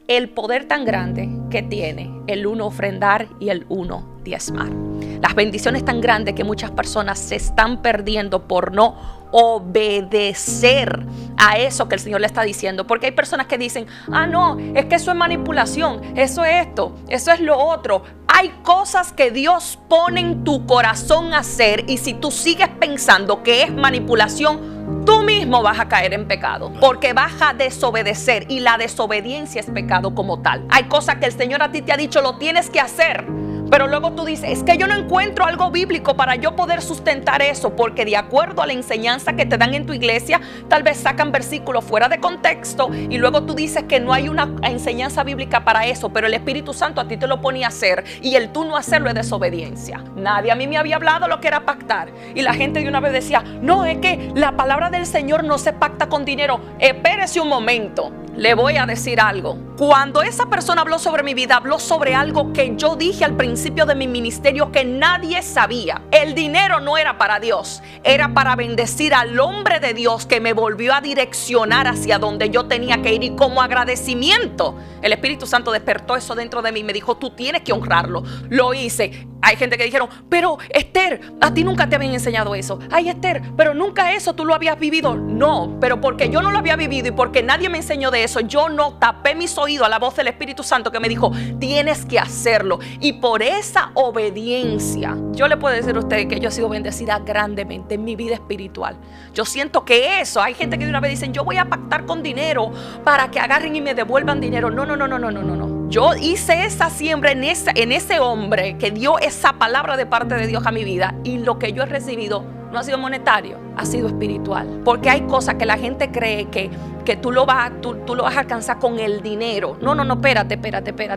el poder tan grande que tiene el uno ofrendar y el uno diezmar. Las bendiciones tan grandes que muchas personas se están perdiendo por no obedecer a eso que el Señor le está diciendo. Porque hay personas que dicen, no, es que eso es manipulación, eso es esto, eso es lo otro. Hay cosas que Dios pone en tu corazón a hacer, y si tú sigues pensando que es manipulación, tú mismo vas a caer en pecado, porque vas a desobedecer, y la desobediencia es pecado como tal. Hay cosas que el Señor a ti te ha dicho, lo tienes que hacer, pero luego tú dices, es que yo no encuentro algo bíblico para yo poder sustentar eso, porque de acuerdo a la enseñanza que te dan en tu iglesia, tal vez sacan versículos fuera de contexto, y luego tú dices que no hay una enseñanza bíblica para eso, pero el Espíritu Santo a ti te lo ponía a hacer, y el tú no hacerlo es desobediencia. Nadie a mí me había hablado lo que era pactar, y la gente de una vez decía, no, es que la palabra del Señor no se pacta con dinero. Espérese un momento, le voy a decir algo. Cuando esa persona habló sobre mi vida, habló sobre algo que yo dije al principio de mi ministerio que nadie sabía. El dinero no era para Dios, era para bendecir al hombre de Dios que me volvió a direccionar hacia donde yo tenía que ir, y como agradecimiento el Espíritu Santo despertó eso dentro de mí y me dijo, tú tienes que honrarlo. Lo hice. Hay gente que dijeron, pero Esther, a ti nunca te habían enseñado eso. Ay, Esther, pero nunca eso tú lo habías vivido. No, pero porque yo no lo había vivido y porque nadie me enseñó de eso, yo no tapé mis oídos a la voz del Espíritu Santo que me dijo, tienes que hacerlo. Y por esa obediencia, yo le puedo decir a ustedes que yo he sido bendecida grandemente en mi vida espiritual. Yo siento que eso, hay gente que de una vez dicen, yo voy a pactar con dinero para que agarren y me devuelvan dinero. No. Yo hice esa siembra en ese hombre que dio esa palabra de parte de Dios a mi vida, y lo que yo he recibido no ha sido monetario, ha sido espiritual. Porque hay cosas que la gente cree que tú lo vas a alcanzar con el dinero. No, espérate.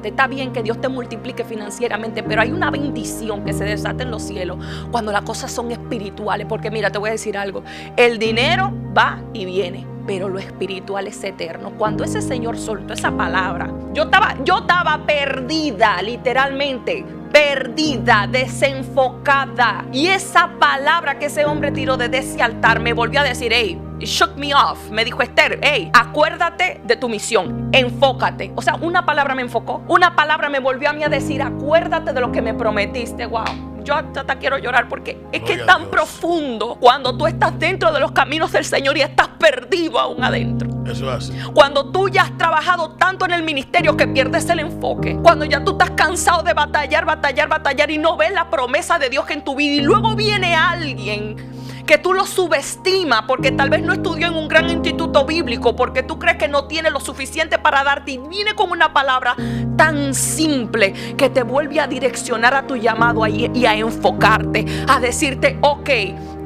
Está bien que Dios te multiplique financieramente, pero hay una bendición que se desata en los cielos cuando las cosas son espirituales. Porque mira, te voy a decir algo, el dinero va y viene, pero lo espiritual es eterno. Cuando ese Señor soltó esa palabra, yo estaba perdida, literalmente perdida, desenfocada. Y esa palabra que ese hombre tiró desde ese altar me volvió a decir, hey, it shook me off. Me dijo, Esther, hey, acuérdate de tu misión, enfócate. O sea, una palabra me enfocó, una palabra me volvió a mí a decir, acuérdate de lo que me prometiste. Wow. Yo hasta quiero llorar porque es que es tan profundo cuando tú estás dentro de los caminos del Señor y estás perdido aún adentro. Eso es así. Cuando tú ya has trabajado tanto en el ministerio que pierdes el enfoque. Cuando ya tú estás cansado de batallar y no ves la promesa de Dios en tu vida. Y luego viene alguien que tú lo subestimas porque tal vez no estudió en un gran instituto bíblico, porque tú crees que no tiene lo suficiente para darte, y viene con una palabra tan simple que te vuelve a direccionar a tu llamado y a enfocarte, a decirte, ok,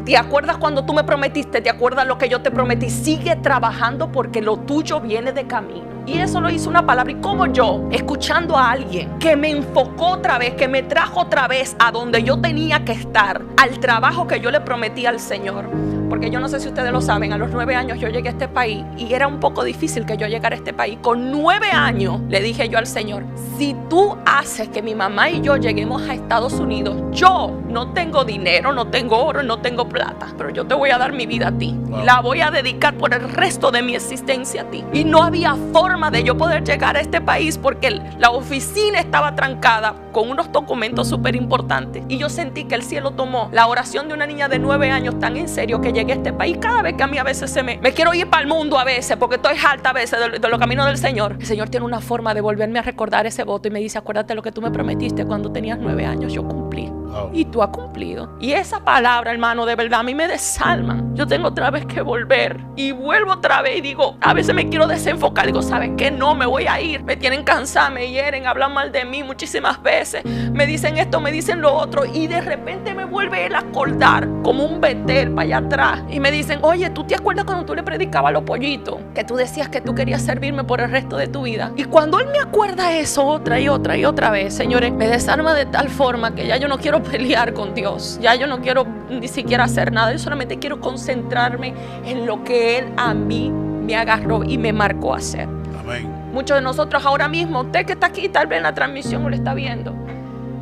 ¿te acuerdas cuando tú me prometiste? ¿Te acuerdas lo que yo te prometí? Sigue trabajando porque lo tuyo viene de camino. Y eso lo hizo una palabra. Y como yo, escuchando a alguien que me enfocó otra vez, que me trajo otra vez a donde yo tenía que estar, al trabajo que yo le prometí al Señor. Porque yo no sé si ustedes lo saben, a los 9 años yo llegué a este país y era un poco difícil que yo llegara a este país. Con 9 años le dije yo al Señor, si tú haces que mi mamá y yo lleguemos a Estados Unidos, yo no tengo dinero, no tengo oro, no tengo plata, pero yo te voy a dar mi vida a ti. Wow. La voy a dedicar por el resto de mi existencia a ti. Y no había forma de yo poder llegar a este país porque la oficina estaba trancada con unos documentos súper importantes. Y yo sentí que el cielo tomó la oración de una niña de 9 años tan en serio que llegué a este país. Cada vez que a mí a veces me quiero ir para el mundo a veces porque estoy harta a veces de los caminos del Señor. El Señor tiene una forma de volverme a recordar ese voto y me dice, acuérdate lo que tú me prometiste cuando tenías 9 años. Yo cumplí. Wow. Y tú has cumplido. Y esa palabra, hermano, de verdad a mí me desalma. Yo tengo otra vez que volver y vuelvo otra vez y digo, a veces me quiero desenfocar. Digo, ¿sabes qué? No, me voy a ir. Me tienen cansada, me hieren, hablan mal de mí muchísimas veces. Me dicen esto, me dicen lo otro. Y de repente me vuelve él a acordar como un Betel para allá atrás. Y me dicen, oye, ¿tú te acuerdas cuando tú le predicabas a los pollitos? Que tú decías que tú querías servirme por el resto de tu vida. Y cuando él me acuerda eso otra y otra vez, señores, me desarma de tal forma que ya yo no quiero pelear con Dios. Ya yo no quiero ni siquiera hacer nada. Yo solamente quiero concentrarme en lo que Él a mí me agarró y me marcó a hacer. Amén. Muchos de nosotros ahora mismo, usted que está aquí tal vez en la transmisión o lo está viendo,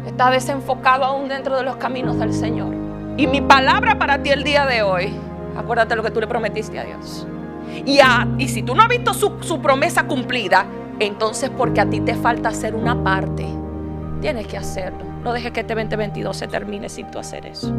está desenfocado aún dentro de los caminos del Señor. Y mi palabra para ti el día de hoy, acuérdate lo que tú le prometiste a Dios. Y si tú no has visto su promesa cumplida, entonces porque a ti te falta hacer una parte, tienes que hacerlo. No dejes que este 2022 se termine sin tú hacer eso.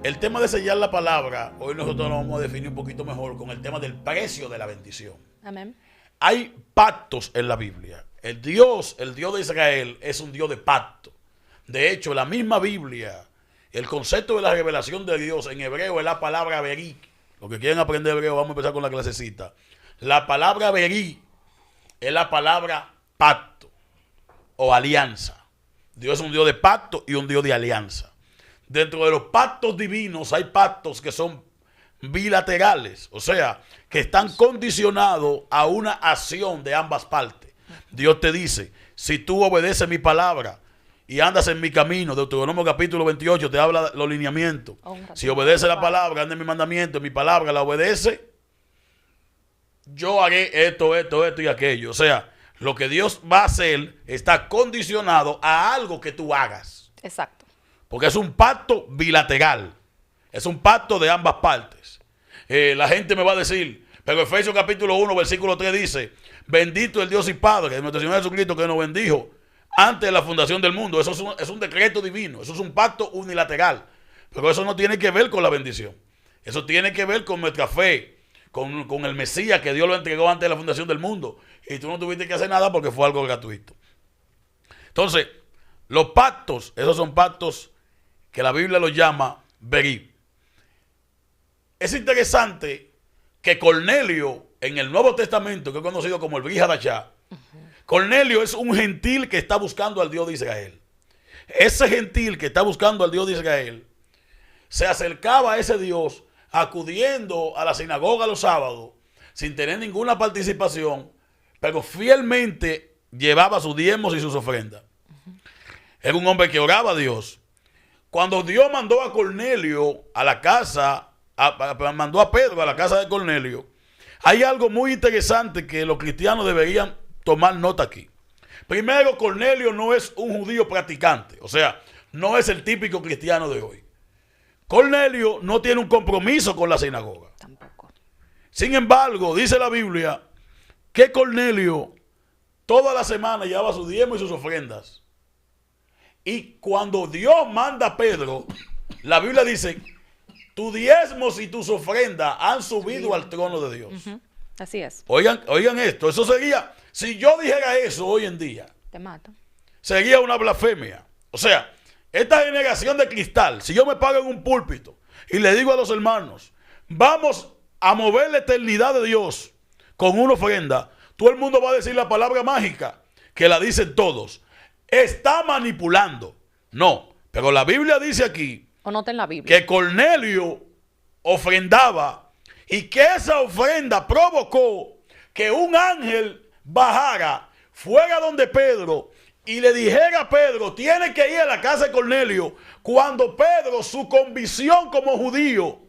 El tema de sellar la palabra, hoy nosotros lo vamos a definir un poquito mejor con el tema del precio de la bendición. Amén. Hay pactos en la Biblia. El Dios de Israel es un Dios de pacto. De hecho, la misma Biblia, el concepto de la revelación de Dios en hebreo es la palabra verí. Los que quieren aprender hebreo, vamos a empezar con la clasecita. La palabra verí es la palabra pacto o alianza. Dios es un Dios de pacto y un Dios de alianza. Dentro de los pactos divinos hay pactos que son bilaterales, o sea, que están condicionados a una acción de ambas partes. Dios te dice, si tú obedeces mi palabra y andas en mi camino, Deuteronomio capítulo 28 te habla de los lineamientos. Si obedeces la palabra, anda en mi mandamiento, en mi palabra la obedece, yo haré esto y aquello. O sea, lo que Dios va a hacer está condicionado a algo que tú hagas. Exacto. Porque es un pacto bilateral. Es un pacto de ambas partes. La gente me va a decir, pero Efesios capítulo 1, versículo 3 dice, bendito el Dios y Padre de nuestro Señor Jesucristo que nos bendijo antes de la fundación del mundo. Eso es un decreto divino. Eso es un pacto unilateral. Pero eso no tiene que ver con la bendición. Eso tiene que ver con nuestra fe, con el Mesías que Dios lo entregó antes de la fundación del mundo. Y tú no tuviste que hacer nada porque fue algo gratuito. Entonces, los pactos, esos son pactos que la Biblia los llama verí. Es interesante que Cornelio, en el Nuevo Testamento, que es conocido como el Bri Hadashah, Cornelio es un gentil que está buscando al Dios de Israel. Ese gentil que está buscando al Dios de Israel se acercaba a ese Dios acudiendo a la sinagoga los sábados sin tener ninguna participación, pero fielmente llevaba sus diezmos y sus ofrendas. Era un hombre que oraba a Dios. Cuando Dios mandó a Cornelio a la casa, mandó a Pedro a la casa de Cornelio, hay algo muy interesante que los cristianos deberían tomar nota aquí. Primero, Cornelio no es un judío practicante, o sea, no es el típico cristiano de hoy. Cornelio no tiene un compromiso con la sinagoga. Tampoco. Sin embargo, dice la Biblia que Cornelio toda la semana llevaba sus diezmos y sus ofrendas. Y cuando Dios manda a Pedro, la Biblia dice, tus diezmos y tus ofrendas han subido al trono de Dios. Así es. Oigan esto, eso sería, si yo dijera eso hoy en día, te mata. Sería una blasfemia. O sea, esta generación de cristal, si yo me pago en un púlpito y le digo a los hermanos, vamos a mover la eternidad de Dios con una ofrenda, todo el mundo va a decir la palabra mágica, que la dicen todos. Está manipulando. No, pero la Biblia dice aquí, o nota en la Biblia, que Cornelio ofrendaba y que esa ofrenda provocó que un ángel bajara, fuera donde Pedro y le dijera a Pedro, tiene que ir a la casa de Cornelio, cuando Pedro, su convicción como judío,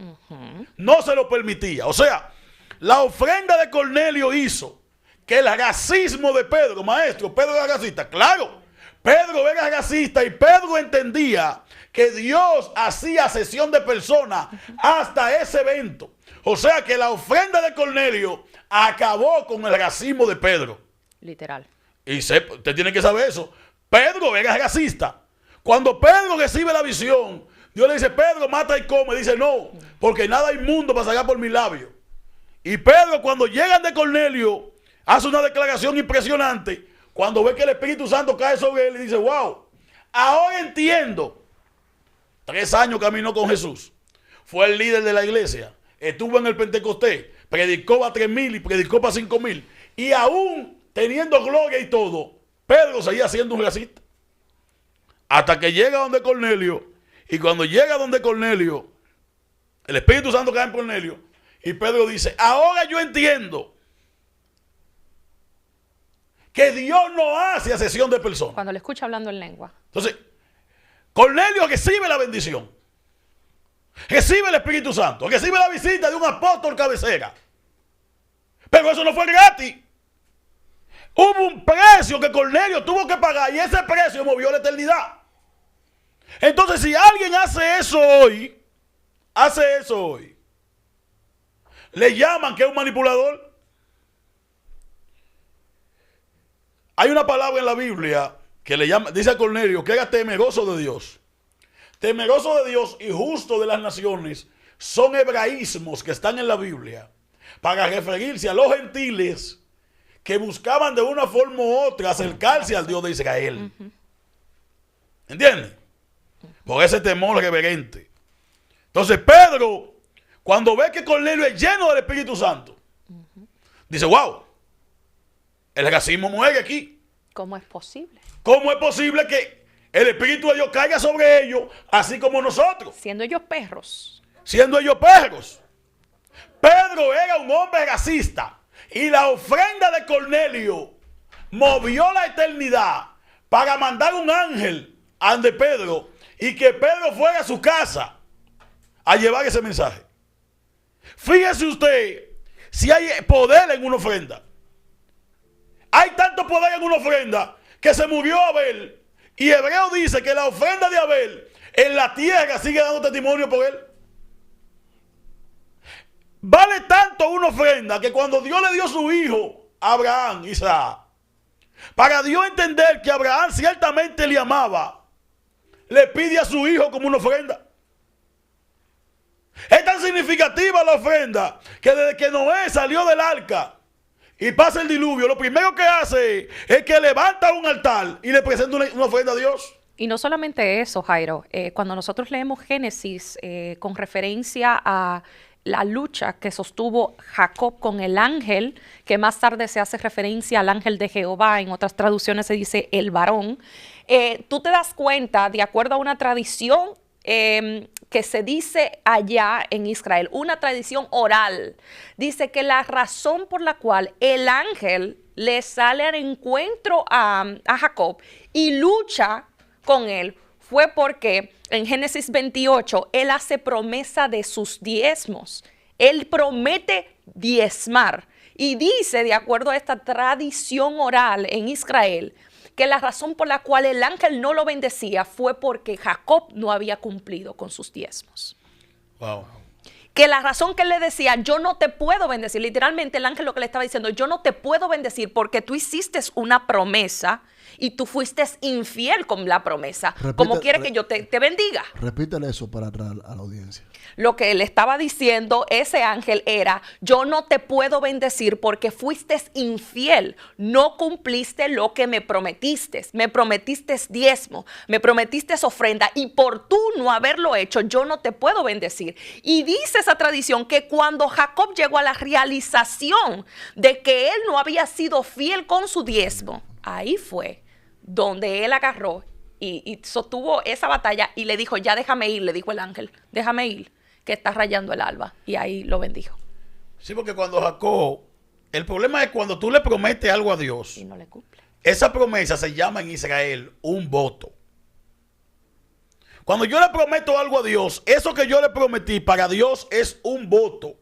no se lo permitía. O sea, la ofrenda de Cornelio hizo que el racismo de Pedro, maestro, Pedro era racista, claro, Pedro era racista y Pedro entendía que Dios hacía sesión de personas hasta ese evento. O sea que la ofrenda de Cornelio acabó con el racismo de Pedro. Literal. Y usted tiene que saber eso. Pedro era racista. Cuando Pedro recibe la visión, Dios le dice, Pedro, mata y come. Dice, no, porque nada inmundo pasará por mis labios. Y Pedro, cuando llegan de Cornelio, hace una declaración impresionante. Cuando ve que el Espíritu Santo cae sobre él y dice, wow, ahora entiendo. 3 años caminó con Jesús. Fue el líder de la iglesia. Estuvo en el Pentecostés. Predicó a 3,000 y predicó para 5,000. Y aún teniendo gloria y todo, Pedro seguía siendo un racista. Hasta que llega donde Cornelio. Y cuando llega donde Cornelio, el Espíritu Santo cae en Cornelio. Y Pedro dice, ahora yo entiendo que Dios no hace asesión de personas. Cuando le escucha hablando en lengua. Entonces, Cornelio recibe la bendición. Recibe el Espíritu Santo. Recibe la visita de un apóstol cabecera. Pero eso no fue gratis. Hubo un precio que Cornelio tuvo que pagar y ese precio movió la eternidad. Entonces, si alguien hace eso hoy, hace eso hoy, le llaman que es un manipulador. Hay una palabra en la Biblia que le llama, dice a Cornelio que era temeroso de Dios. Temeroso de Dios y justo de las naciones son hebraísmos que están en la Biblia para referirse a los gentiles que buscaban de una forma u otra acercarse al Dios de Israel. ¿Entiendes? Por ese temor reverente. Entonces Pedro, cuando ve que Cornelio es lleno del Espíritu Santo, dice, wow, el racismo muere aquí. ¿Cómo es posible? ¿Cómo es posible que el Espíritu de Dios caiga sobre ellos, así como nosotros? Siendo ellos perros. Siendo ellos perros. Pedro era un hombre racista. Y la ofrenda de Cornelio movió la eternidad para mandar un ángel ante Pedro y que Pedro fuera a su casa a llevar ese mensaje. Fíjese usted si hay poder en una ofrenda. Hay tanto poder en una ofrenda que se murió Abel. Y Hebreo dice que la ofrenda de Abel en la tierra sigue dando testimonio por él. Vale tanto una ofrenda que cuando Dios le dio su hijo a Abraham, Isaac, para Dios entender que Abraham ciertamente le amaba, le pide a su hijo como una ofrenda. Es tan significativa la ofrenda que desde que Noé salió del arca y pasa el diluvio, lo primero que hace es que levanta un altar y le presenta una ofrenda a Dios. Y no solamente eso, Jairo. Cuando nosotros leemos Génesis con referencia a la lucha que sostuvo Jacob con el ángel, que más tarde se hace referencia al ángel de Jehová, en otras traducciones se dice el varón, tú te das cuenta, de acuerdo a una tradición que se dice allá en Israel, una tradición oral, dice que la razón por la cual el ángel le sale al encuentro a Jacob y lucha con él fue porque en Génesis 28 él hace promesa de sus diezmos. Él promete diezmar y dice, de acuerdo a esta tradición oral en Israel, que la razón por la cual el ángel no lo bendecía fue porque Jacob no había cumplido con sus diezmos. Wow. Que la razón que él le decía, yo no te puedo bendecir, literalmente el ángel lo que le estaba diciendo, yo no te puedo bendecir porque tú hiciste una promesa y tú fuiste infiel con la promesa. ¿Cómo quiere que yo te bendiga? Repítele eso para atrás a la audiencia. Lo que le estaba diciendo ese ángel era, yo no te puedo bendecir porque fuiste infiel, no cumpliste lo que me prometiste diezmo, me prometiste ofrenda y por tú no haberlo hecho, yo no te puedo bendecir. Y dice esa tradición que cuando Jacob llegó a la realización de que él no había sido fiel con su diezmo, ahí fue donde él agarró y sostuvo esa batalla y le dijo, ya déjame ir, le dijo el ángel, déjame ir, que está rayando el alba. Y ahí lo bendijo. Sí, porque cuando Jacob, el problema es cuando tú le prometes algo a Dios y no le cumple. Esa promesa se llama en Israel un voto. Cuando yo le prometo algo a Dios, eso que yo le prometí para Dios es un voto.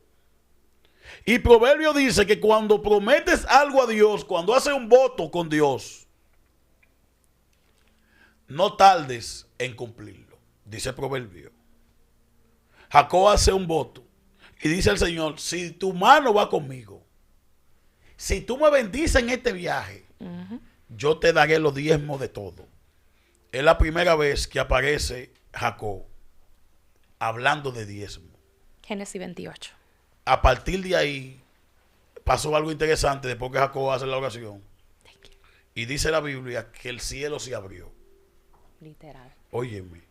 Y Proverbio dice que cuando prometes algo a Dios, cuando haces un voto con Dios, no tardes en cumplirlo, dice Proverbio. Jacob hace un voto y dice al Señor, si tu mano va conmigo, si tú me bendices en este viaje, yo te daré los diezmos de todo. Es la primera vez que aparece Jacob hablando de diezmo. Génesis 28. A partir de ahí pasó algo interesante después que Jacob hace la oración. Y dice la Biblia que el cielo se abrió. Literal. Óyeme.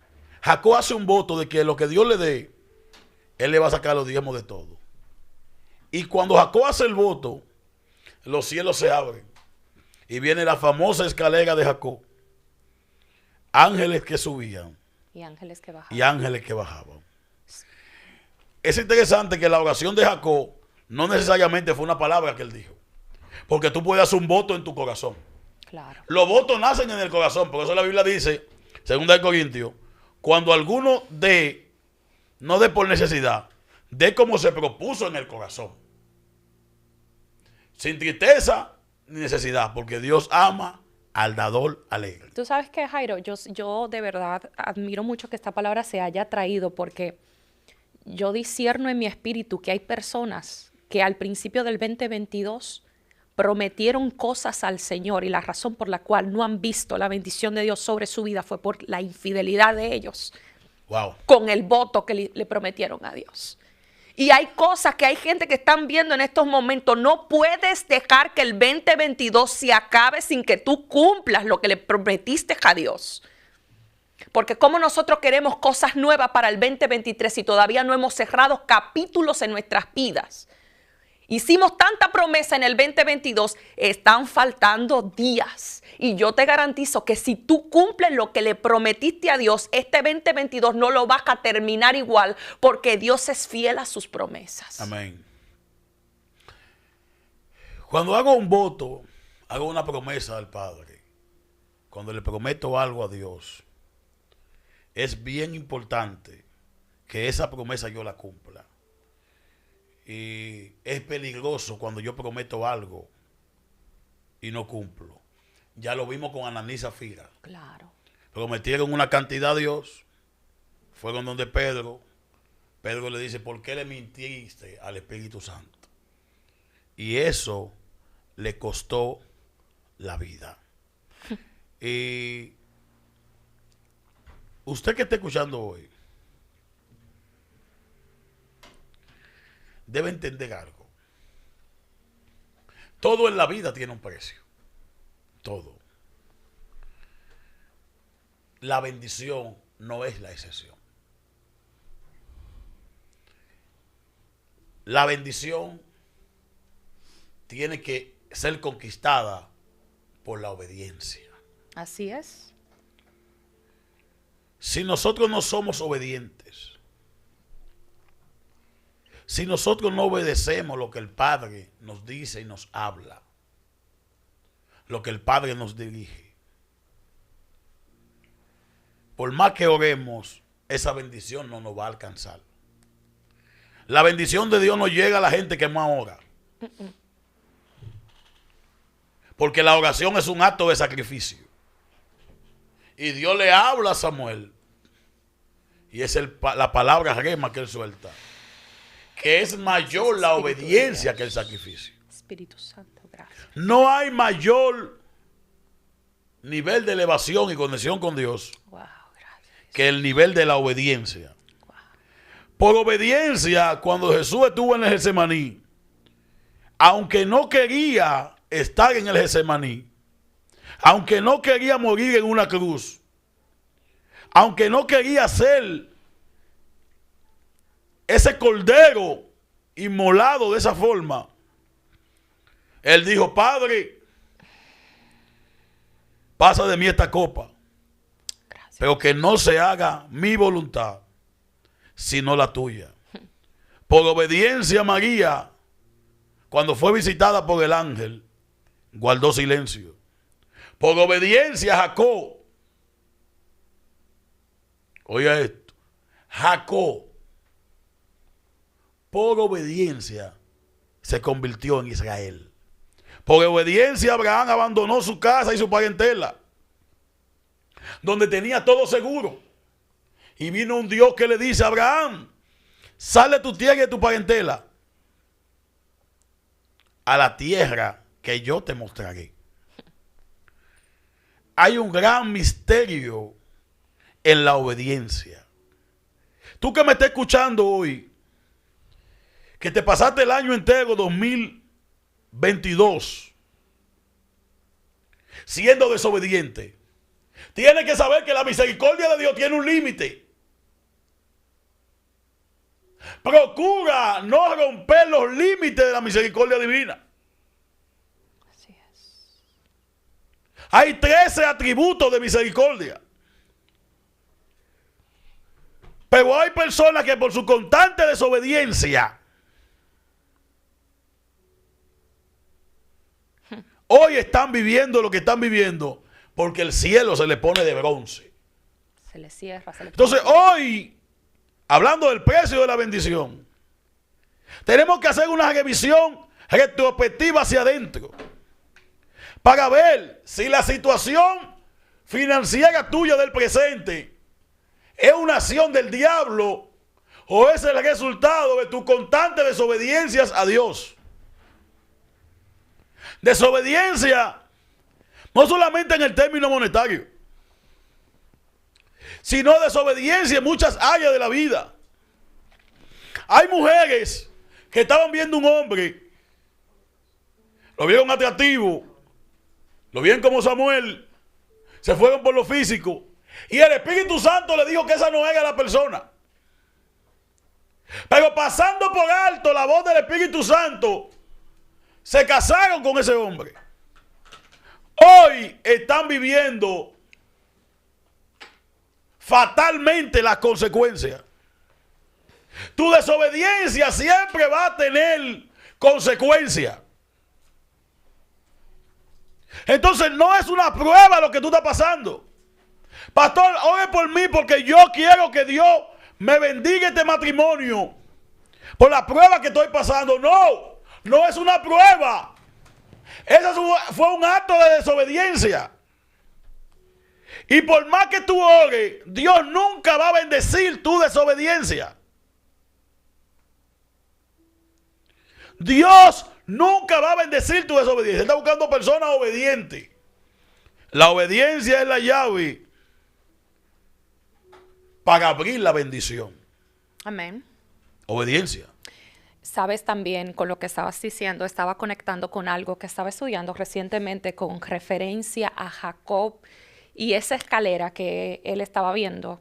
Jacob hace un voto de que lo que Dios le dé, él le va a sacar los diezmos de todo. Y cuando Jacob hace el voto, los cielos se abren. Y viene la famosa escalera de Jacob. Ángeles que subían. Y ángeles que bajaban. Y ángeles que bajaban. Es interesante que la oración de Jacob no necesariamente fue una palabra que él dijo. Porque tú puedes hacer un voto en tu corazón. Claro. Los votos nacen en el corazón. Por eso la Biblia dice, 2 Corintios, cuando alguno dé, no dé por necesidad, dé como se propuso en el corazón. Sin tristeza ni necesidad, porque Dios ama al dador alegre. Tú sabes que, Jairo, yo de verdad admiro mucho que esta palabra se haya traído porque yo discierno en mi espíritu que hay personas que al principio del 2022 prometieron cosas al Señor y la razón por la cual no han visto la bendición de Dios sobre su vida fue por la infidelidad de ellos. Wow. Con el voto que le prometieron a Dios. Y hay cosas que hay gente que están viendo en estos momentos. No puedes dejar que el 2022 se acabe sin que tú cumplas lo que le prometiste a Dios. Porque como nosotros queremos cosas nuevas para el 2023 y todavía no hemos cerrado capítulos en nuestras vidas. Hicimos tanta promesa en el 2022, están faltando días. Y yo te garantizo que si tú cumples lo que le prometiste a Dios, este 2022 no lo vas a terminar igual, porque Dios es fiel a sus promesas. Amén. Cuando hago un voto, hago una promesa al Padre. Cuando le prometo algo a Dios, es bien importante que esa promesa yo la cumpla. Y es peligroso cuando yo prometo algo y no cumplo. Ya lo vimos con Ananí y Zafira. Claro. Prometieron una cantidad a Dios. Fueron donde Pedro. Pedro le dice, ¿por qué le mintiste al Espíritu Santo? Y eso le costó la vida. Y usted que está escuchando hoy debe entender algo. Todo en la vida tiene un precio. Todo. La bendición no es la excepción. La bendición tiene que ser conquistada por la obediencia. Así es. Si nosotros no somos obedientes, si nosotros no obedecemos lo que el Padre nos dice y nos habla, lo que el Padre nos dirige, por más que oremos, esa bendición no nos va a alcanzar. La bendición de Dios no llega a la gente que más ora. Porque la oración es un acto de sacrificio. Y Dios le habla a Samuel. Y es la palabra rema que él suelta. Que es mayor la obediencia que el sacrificio. Espíritu Santo, gracias. No hay mayor nivel de elevación y conexión con Dios que el nivel de la obediencia. Por obediencia, cuando Jesús estuvo en el Getsemaní, aunque no quería estar en el Getsemaní, aunque no quería morir en una cruz, aunque no quería ser ese cordero inmolado de esa forma, él dijo, Padre, pasa de mí esta copa, gracias, pero que no se haga mi voluntad, sino la tuya. Por obediencia, María, cuando fue visitada por el ángel, guardó silencio. Por obediencia, Jacob, oiga esto, Jacob, por obediencia, se convirtió en Israel. Por obediencia, Abraham abandonó su casa y su parentela, donde tenía todo seguro. Y vino un Dios que le dice a Abraham, sal de tu tierra y de tu parentela a la tierra que yo te mostraré. Hay un gran misterio en la obediencia. Tú que me estás escuchando hoy, que te pasaste el año entero 2022 siendo desobediente, tienes que saber que la misericordia de Dios tiene un límite. Procura no romper los límites de la misericordia divina. Así es. Hay 13 atributos de misericordia. Pero hay personas que por su constante desobediencia hoy están viviendo lo que están viviendo porque el cielo se le pone de bronce. Se le cierra, se le Entonces hoy, hablando del precio de la bendición, tenemos que hacer una revisión retrospectiva hacia adentro para ver si la situación financiera tuya del presente es una acción del diablo o es el resultado de tus constantes desobediencias a Dios. Desobediencia no solamente en el término monetario, sino desobediencia en muchas áreas de la vida. Hay mujeres que estaban viendo un hombre, lo vieron atractivo, lo vieron como Samuel, se fueron por lo físico, y el Espíritu Santo le dijo que esa no era la persona. Pero pasando por alto la voz del Espíritu Santo, se casaron con ese hombre. Hoy están viviendo fatalmente las consecuencias. Tu desobediencia siempre va a tener consecuencias. Entonces no es una prueba lo que tú estás pasando. Pastor, ore por mí porque yo quiero que Dios me bendiga este matrimonio por la prueba que estoy pasando. No, no es una prueba. Ese fue un acto de desobediencia. Y por más que tú ores, Dios nunca va a bendecir tu desobediencia. Dios nunca va a bendecir tu desobediencia. Él está buscando personas obedientes. La obediencia es la llave para abrir la bendición. Amén. Obediencia. Sabes, también con lo que estabas diciendo, estaba conectando con algo que estaba estudiando recientemente con referencia a Jacob y esa escalera que él estaba viendo.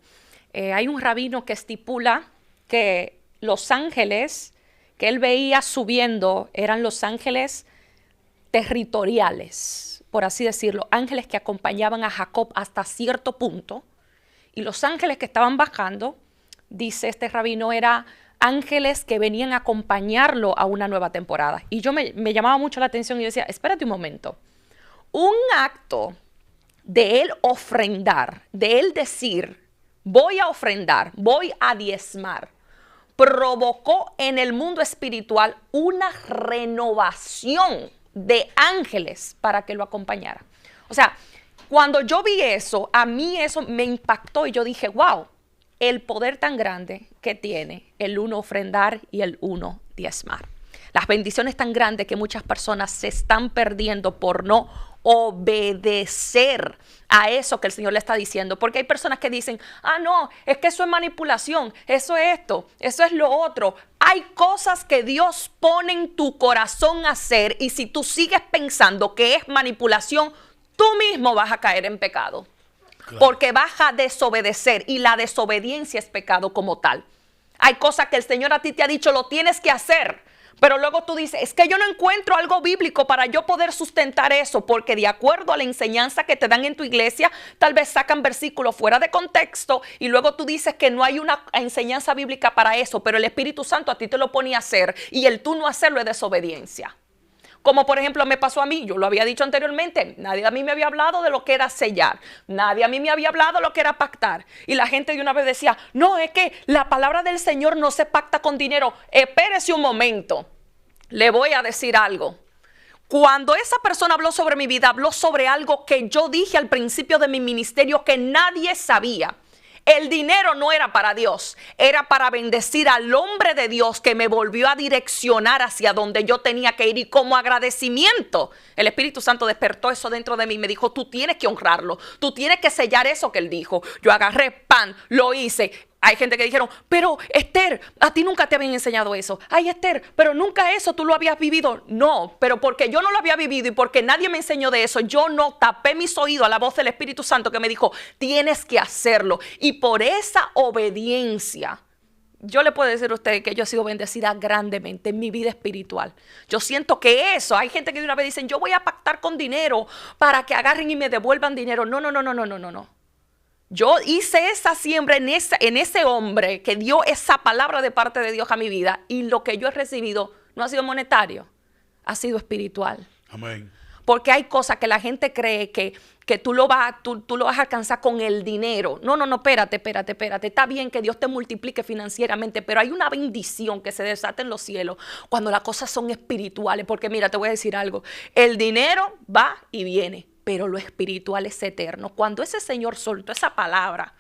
Hay un rabino que estipula que los ángeles que él veía subiendo eran los ángeles territoriales, por así decirlo, ángeles que acompañaban a Jacob hasta cierto punto, y los ángeles que estaban bajando, dice este rabino, eran ángeles que venían a acompañarlo a una nueva temporada. Y yo me llamaba mucho la atención y yo decía, espérate un momento, un acto de él ofrendar, de él decir, voy a ofrendar, voy a diezmar, provocó en el mundo espiritual una renovación de ángeles para que lo acompañara. O sea, cuando yo vi eso, a mí eso me impactó y yo dije, wow, el poder tan grande que tiene el uno ofrendar y el uno diezmar. Las bendiciones tan grandes que muchas personas se están perdiendo por no obedecer a eso que el Señor le está diciendo. Porque hay personas que dicen, ah, no, es que eso es manipulación, eso es esto, eso es lo otro. Hay cosas que Dios pone en tu corazón a hacer y si tú sigues pensando que es manipulación, tú mismo vas a caer en pecado. Claro. Porque vas a desobedecer y la desobediencia es pecado como tal. Hay cosas que el Señor a ti te ha dicho, lo tienes que hacer. Pero luego tú dices, es que yo no encuentro algo bíblico para yo poder sustentar eso, porque de acuerdo a la enseñanza que te dan en tu iglesia, tal vez sacan versículos fuera de contexto y luego tú dices que no hay una enseñanza bíblica para eso, pero el Espíritu Santo a ti te lo pone a hacer y el tú no hacerlo es desobediencia. Como por ejemplo me pasó a mí, yo lo había dicho anteriormente, nadie a mí me había hablado de lo que era sellar, nadie a mí me había hablado de lo que era pactar. Y la gente de una vez decía, no, es que la palabra del Señor no se pacta con dinero. Espérese un momento, le voy a decir algo. Cuando esa persona habló sobre mi vida, habló sobre algo que yo dije al principio de mi ministerio que nadie sabía. El dinero no era para Dios, era para bendecir al hombre de Dios que me volvió a direccionar hacia donde yo tenía que ir. Y como agradecimiento, el Espíritu Santo despertó eso dentro de mí y me dijo, tú tienes que honrarlo, tú tienes que sellar eso que él dijo. Yo agarré pan, lo hice. Hay gente que dijeron, pero Esther, a ti nunca te habían enseñado eso. Ay, Esther, pero nunca eso tú lo habías vivido. No, pero porque yo no lo había vivido y porque nadie me enseñó de eso, yo no tapé mis oídos a la voz del Espíritu Santo que me dijo, tienes que hacerlo. Y por esa obediencia, yo le puedo decir a usted que yo he sido bendecida grandemente en mi vida espiritual. Yo siento que eso, hay gente que de una vez dicen, yo voy a pactar con dinero para que agarren y me devuelvan dinero. No. Yo hice esa siembra en ese hombre que dio esa palabra de parte de Dios a mi vida y lo que yo he recibido no ha sido monetario, ha sido espiritual. Amén. Porque hay cosas que la gente cree que tú lo vas a alcanzar con el dinero. No, espérate. Está bien que Dios te multiplique financieramente, pero hay una bendición que se desata en los cielos cuando las cosas son espirituales. Porque mira, te voy a decir algo. El dinero va y viene, pero lo espiritual es eterno. Cuando ese Señor soltó esa palabra,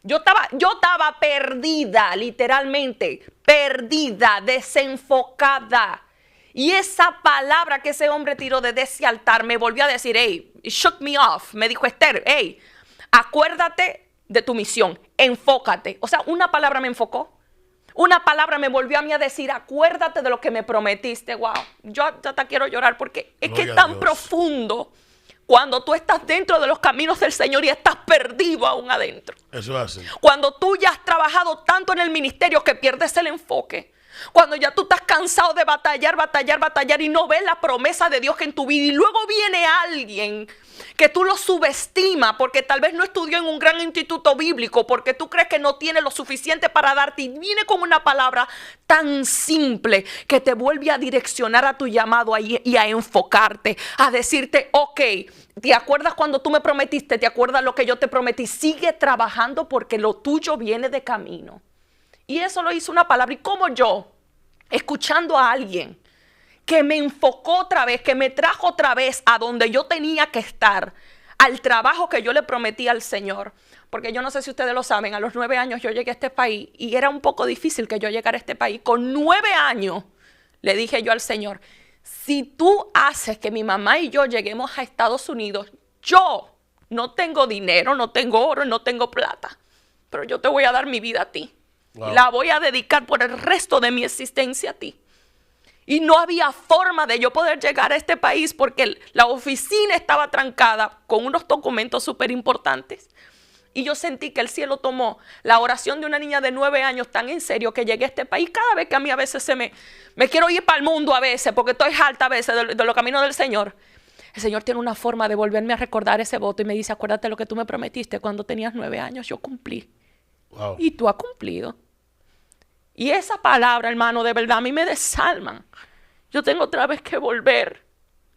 Yo estaba perdida, literalmente, perdida, desenfocada. Y esa palabra que ese hombre tiró desde ese altar me volvió a decir, hey, it shook me off. Me dijo, Esther, hey, acuérdate de tu misión, enfócate. O sea, una palabra me enfocó. Una palabra me volvió a mí a decir, acuérdate de lo que me prometiste. Wow, yo hasta quiero llorar porque es que es tan profundo cuando tú estás dentro de los caminos del Señor y estás perdido aún adentro. Eso es así. Cuando tú ya has trabajado tanto en el ministerio que pierdes el enfoque. Cuando ya tú estás cansado de batallar y no ves la promesa de Dios en tu vida. Y luego viene alguien que tú lo subestimas porque tal vez no estudió en un gran instituto bíblico, porque tú crees que no tiene lo suficiente para darte. Y viene con una palabra tan simple que te vuelve a direccionar a tu llamado y a enfocarte. A decirte, ok, ¿te acuerdas cuando tú me prometiste? ¿Te acuerdas lo que yo te prometí? Sigue trabajando porque lo tuyo viene de camino. Y eso lo hizo una palabra. Y como yo, escuchando a alguien que me enfocó otra vez, que me trajo otra vez a donde yo tenía que estar, al trabajo que yo le prometí al Señor. Porque yo no sé si ustedes lo saben, a los 9 años yo llegué a este país y era un poco difícil que yo llegara a este país. Con 9 años le dije yo al Señor, si tú haces que mi mamá y yo lleguemos a Estados Unidos, yo no tengo dinero, no tengo oro, no tengo plata, pero yo te voy a dar mi vida a ti. Wow. La voy a dedicar por el resto de mi existencia a ti. Y no había forma de yo poder llegar a este país porque la oficina estaba trancada con unos documentos súper importantes. Y yo sentí que el cielo tomó la oración de una niña de 9 años tan en serio que llegué a este país. Cada vez que a mí a veces me quiero ir para el mundo a veces porque estoy harta a veces de los caminos del Señor. El Señor tiene una forma de volverme a recordar ese voto y me dice, acuérdate lo que tú me prometiste cuando tenías 9 años. Yo cumplí. Wow. Y tú has cumplido. Y esa palabra, hermano, de verdad a mí me desalman. Yo tengo otra vez que volver.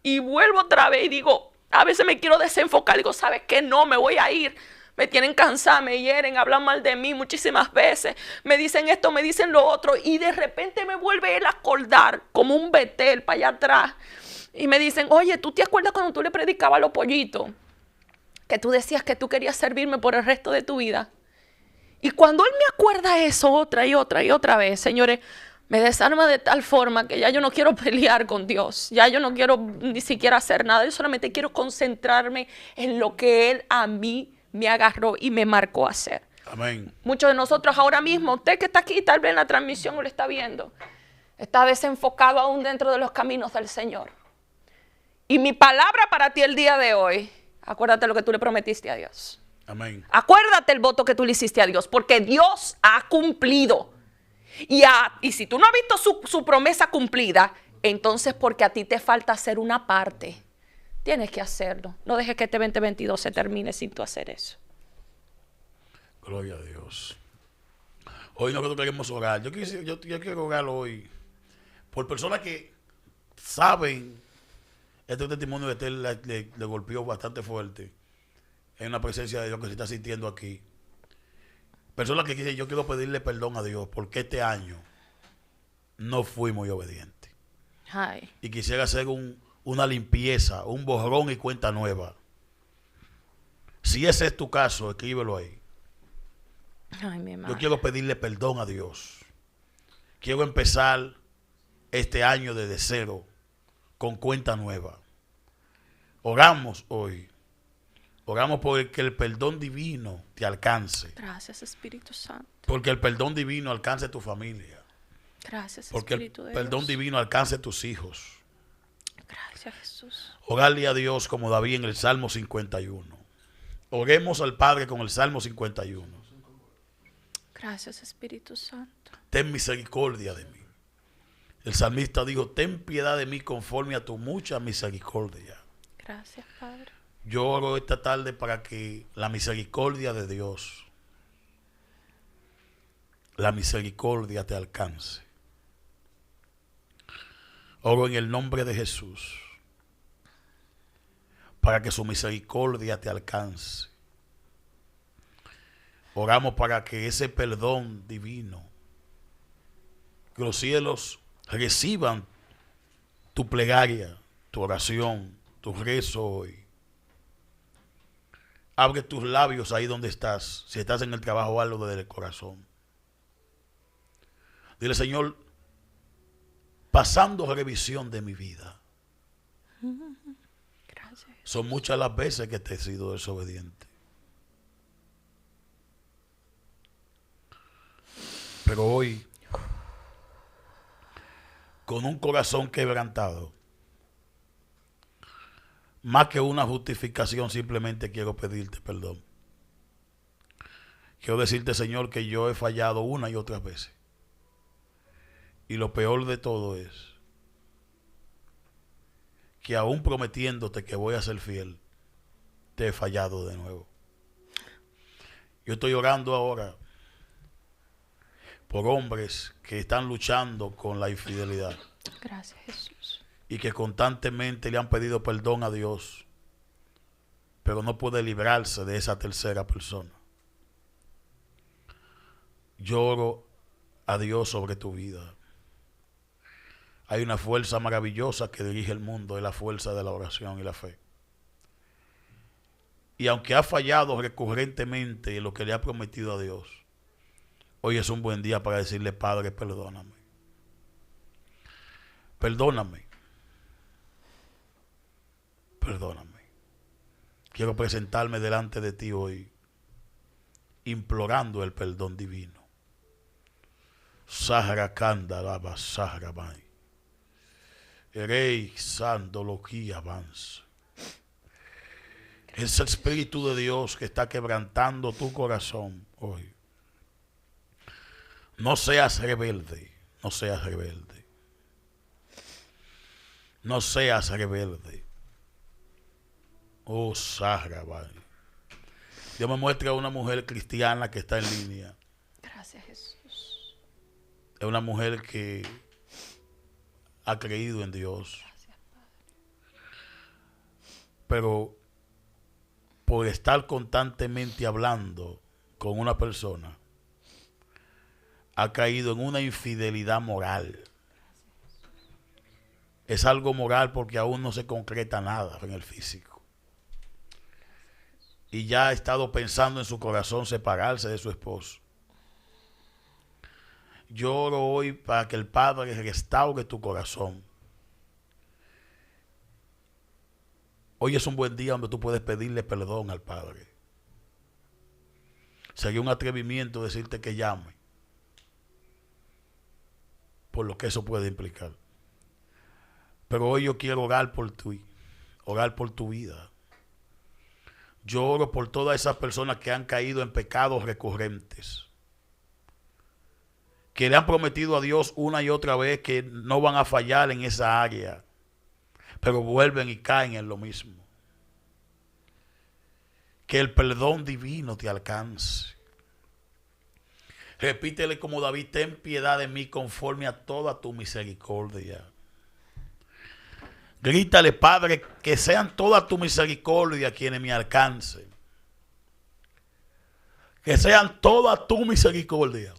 Y vuelvo otra vez y digo, a veces me quiero desenfocar. Digo, ¿sabes qué? No, me voy a ir. Me tienen cansada, me hieren, hablan mal de mí muchísimas veces. Me dicen esto, me dicen lo otro. Y de repente me vuelve él a acordar como un Betel para allá atrás. Y me dicen, oye, ¿tú te acuerdas cuando tú le predicabas a los pollitos? Que tú decías que tú querías servirme por el resto de tu vida. Y cuando él me acuerda eso otra y otra vez, señores, me desarma de tal forma que ya yo no quiero pelear con Dios. Ya yo no quiero ni siquiera hacer nada. Yo solamente quiero concentrarme en lo que Él a mí me agarró y me marcó a hacer. Amén. Muchos de nosotros ahora mismo, usted que está aquí, tal vez en la transmisión o lo está viendo, está desenfocado aún dentro de los caminos del Señor. Y mi palabra para ti el día de hoy, acuérdate lo que tú le prometiste a Dios. Amén. Acuérdate el voto que tú le hiciste a Dios, porque Dios ha cumplido. Y si tú no has visto su promesa cumplida, entonces porque a ti te falta hacer una parte, tienes que hacerlo. No dejes que este 2022 se termine sin tú hacer eso. Gloria a Dios. Hoy nosotros queremos orar. Yo quiero orar hoy por personas que saben, este testimonio de Estel le golpeó bastante fuerte. En la presencia de Dios que se está sintiendo aquí. Personas que dicen, yo quiero pedirle perdón a Dios porque este año no fui muy obediente. Ay. Y quisiera hacer una limpieza, un borrón y cuenta nueva. Si ese es tu caso, escríbelo ahí. Ay, mi madre. Yo quiero pedirle perdón a Dios. Quiero empezar este año desde cero, con cuenta nueva. Oramos hoy. Oramos por que el perdón divino te alcance. Gracias, Espíritu Santo. Porque el perdón divino alcance tu familia. Gracias, porque Espíritu de Dios. Porque el perdón divino alcance tus hijos. Gracias, Jesús. Orarle a Dios como David en el Salmo 51. Oremos al Padre con el Salmo 51. Gracias, Espíritu Santo. Ten misericordia de mí. El salmista dijo, ten piedad de mí conforme a tu mucha misericordia. Gracias, Padre. Yo oro esta tarde para que la misericordia de Dios, la misericordia te alcance. Oro en el nombre de Jesús para que su misericordia te alcance. Oramos para que ese perdón divino, que los cielos reciban tu plegaria, tu oración, tu rezo hoy. Abre tus labios ahí donde estás. Si estás en el trabajo, hazlo desde el corazón. Dile, Señor, pasando revisión de mi vida. Gracias. Son muchas las veces que te he sido desobediente. Pero hoy, con un corazón quebrantado, más que una justificación, simplemente quiero pedirte perdón. Quiero decirte, Señor, que yo he fallado una y otras veces. Y lo peor de todo es que aún prometiéndote que voy a ser fiel, te he fallado de nuevo. Yo estoy orando ahora por hombres que están luchando con la infidelidad. Gracias, Jesús. Y que constantemente le han pedido perdón a Dios, pero no puede librarse de esa tercera persona. Yo oro a Dios sobre tu vida. Hay una fuerza maravillosa que dirige el mundo, es la fuerza de la oración y la fe. Y aunque ha fallado recurrentemente en lo que le ha prometido a Dios, hoy es un buen día para decirle, Padre, perdóname. Perdóname. Perdóname. Quiero presentarme delante de ti hoy, implorando el perdón divino. Sahara Kandalaba Sahara Mai. Erei Sandología avanza. Ese Espíritu de Dios que está quebrantando tu corazón hoy. No seas rebelde, no seas rebelde. No seas rebelde. Oh, Sahara Mai. Dios me muestra a una mujer cristiana que está en línea. Gracias, Jesús. Es una mujer que ha creído en Dios. Pero por estar constantemente hablando con una persona, ha caído en una infidelidad moral. Es algo moral porque aún no se concreta nada en el físico. Y ya ha estado pensando en su corazón separarse de su esposo. Yo oro hoy para que el Padre restaure tu corazón. Hoy es un buen día donde tú puedes pedirle perdón al Padre. Sería un atrevimiento decirte que llame, por lo que eso puede implicar. Pero hoy yo quiero orar por tu vida. Yo oro por todas esas personas que han caído en pecados recurrentes, que le han prometido a Dios una y otra vez que no van a fallar en esa área, pero vuelven y caen en lo mismo. Que el perdón divino te alcance. Repítele como David, ten piedad de mí conforme a toda tu misericordia. Grítale, Padre, que sean toda tu misericordia quienes me alcancen. Que sean toda tu misericordia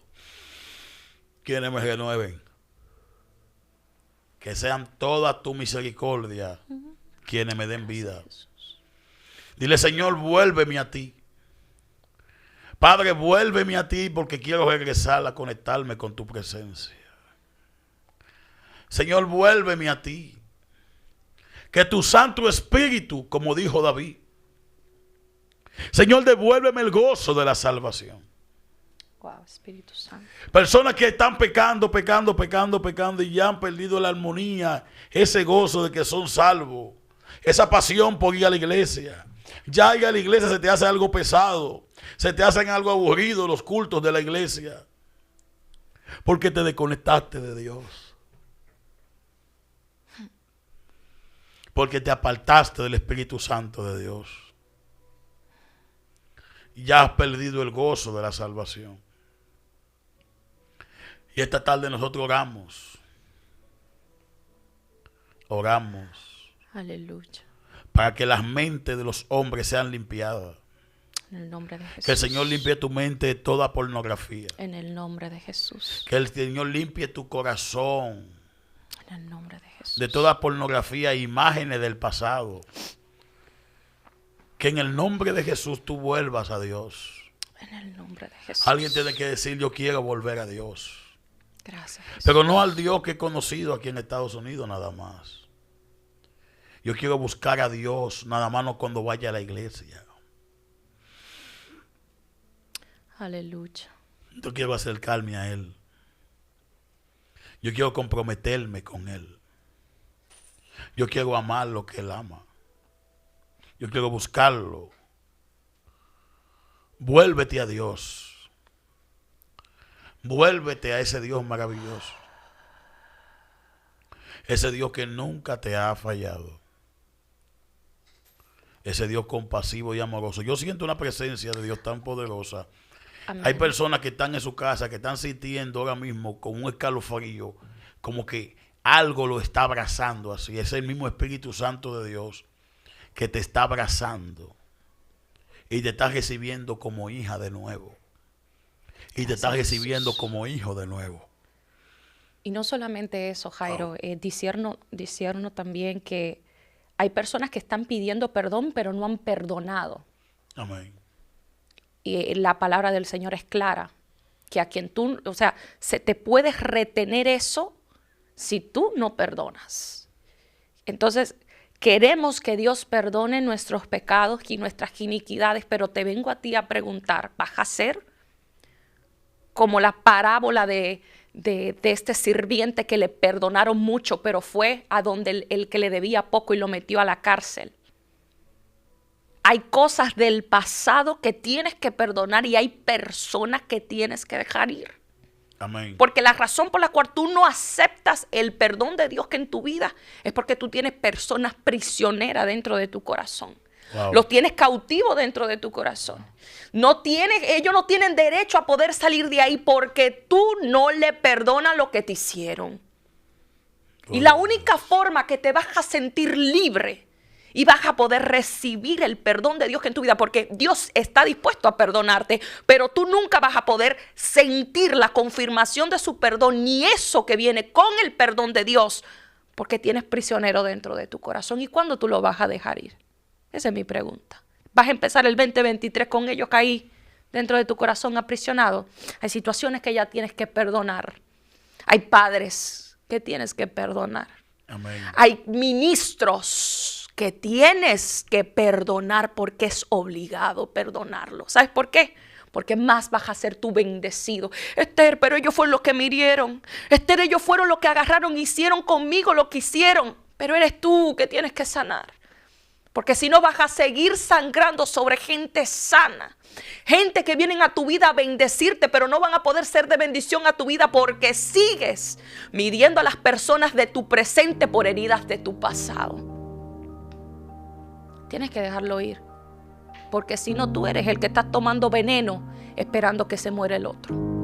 quienes me renueven. Que sean toda tu misericordia quienes me den vida. Dile, Señor, vuélveme a ti. Padre, vuélveme a ti porque quiero regresar a conectarme con tu presencia. Señor, vuélveme a ti. Que tu Santo Espíritu, como dijo David, Señor, devuélveme el gozo de la salvación. Wow, Espíritu Santo. Personas que están pecando y ya han perdido la armonía, ese gozo de que son salvos, esa pasión por ir a la iglesia. Ya ir a la iglesia se te hace algo pesado, se te hacen algo aburrido los cultos de la iglesia, porque te desconectaste de Dios, porque te apartaste del Espíritu Santo de Dios. Ya has perdido el gozo de la salvación. Y esta tarde nosotros oramos Aleluya. para que las mentes de los hombres sean limpiadas. En el nombre de Jesús. Que el Señor limpie tu mente de toda pornografía. En el nombre de Jesús. Que el Señor limpie tu corazón En el nombre de Jesús. de toda pornografía e imágenes del pasado. Que en el nombre de Jesús tú vuelvas a Dios. En el nombre de Jesús. Alguien tiene que decir, yo quiero volver a Dios. Gracias, Jesús. Pero no al Dios que he conocido aquí en Estados Unidos nada más. Yo quiero buscar a Dios nada más no cuando vaya a la iglesia. Aleluya. Yo quiero acercarme a Él. Yo quiero comprometerme con Él. Yo quiero amar lo que Él ama. Yo quiero buscarlo. Vuélvete a Dios. Vuélvete a ese Dios maravilloso. Ese Dios que nunca te ha fallado. Ese Dios compasivo y amoroso. Yo siento una presencia de Dios tan poderosa. Amén. Hay personas que están en su casa, que están sintiendo ahora mismo con un escalofrío, como que algo lo está abrazando así. Es el mismo Espíritu Santo de Dios que te está abrazando y te está recibiendo como hija de nuevo. Y te está recibiendo como hijo de nuevo. Y no solamente eso, Jairo, discierno también que hay personas que están pidiendo perdón, pero no han perdonado. Amén. Y la palabra del Señor es clara, que a quien tú, o sea, se te puedes retener eso si tú no perdonas. Entonces, queremos que Dios perdone nuestros pecados y nuestras iniquidades, pero te vengo a ti a preguntar, ¿vas a ser como la parábola de este sirviente que le perdonaron mucho, pero fue a donde el que le debía poco y lo metió a la cárcel? Hay cosas del pasado que tienes que perdonar y hay personas que tienes que dejar ir. Amén. Porque la razón por la cual tú no aceptas el perdón de Dios que en tu vida es porque tú tienes personas prisioneras dentro de tu corazón. Wow. Los tienes cautivos dentro de tu corazón. Ellos no tienen derecho a poder salir de ahí porque tú no le perdonas lo que te hicieron. Y la única forma que te vas a sentir libre y vas a poder recibir el perdón de Dios en tu vida, porque Dios está dispuesto a perdonarte, pero tú nunca vas a poder sentir la confirmación de su perdón, ni eso que viene con el perdón de Dios, porque tienes prisionero dentro de tu corazón. ¿Y cuándo tú lo vas a dejar ir? Esa es mi pregunta. ¿Vas a empezar el 2023 con ellos ahí dentro de tu corazón aprisionados? Hay situaciones que ya tienes que perdonar. Hay padres que tienes que perdonar. Amén. Hay ministros que tienes que perdonar porque es obligado perdonarlo. ¿Sabes por qué? Porque más vas a ser tú bendecido. Esther, pero ellos fueron los que me hirieron. Esther, ellos fueron los que agarraron, hicieron conmigo lo que hicieron. Pero eres tú que tienes que sanar. Porque si no vas a seguir sangrando sobre gente sana. Gente que vienen a tu vida a bendecirte, pero no van a poder ser de bendición a tu vida porque sigues midiendo a las personas de tu presente por heridas de tu pasado. Tienes que dejarlo ir. Porque si no, tú eres el que está tomando veneno esperando que se muera el otro.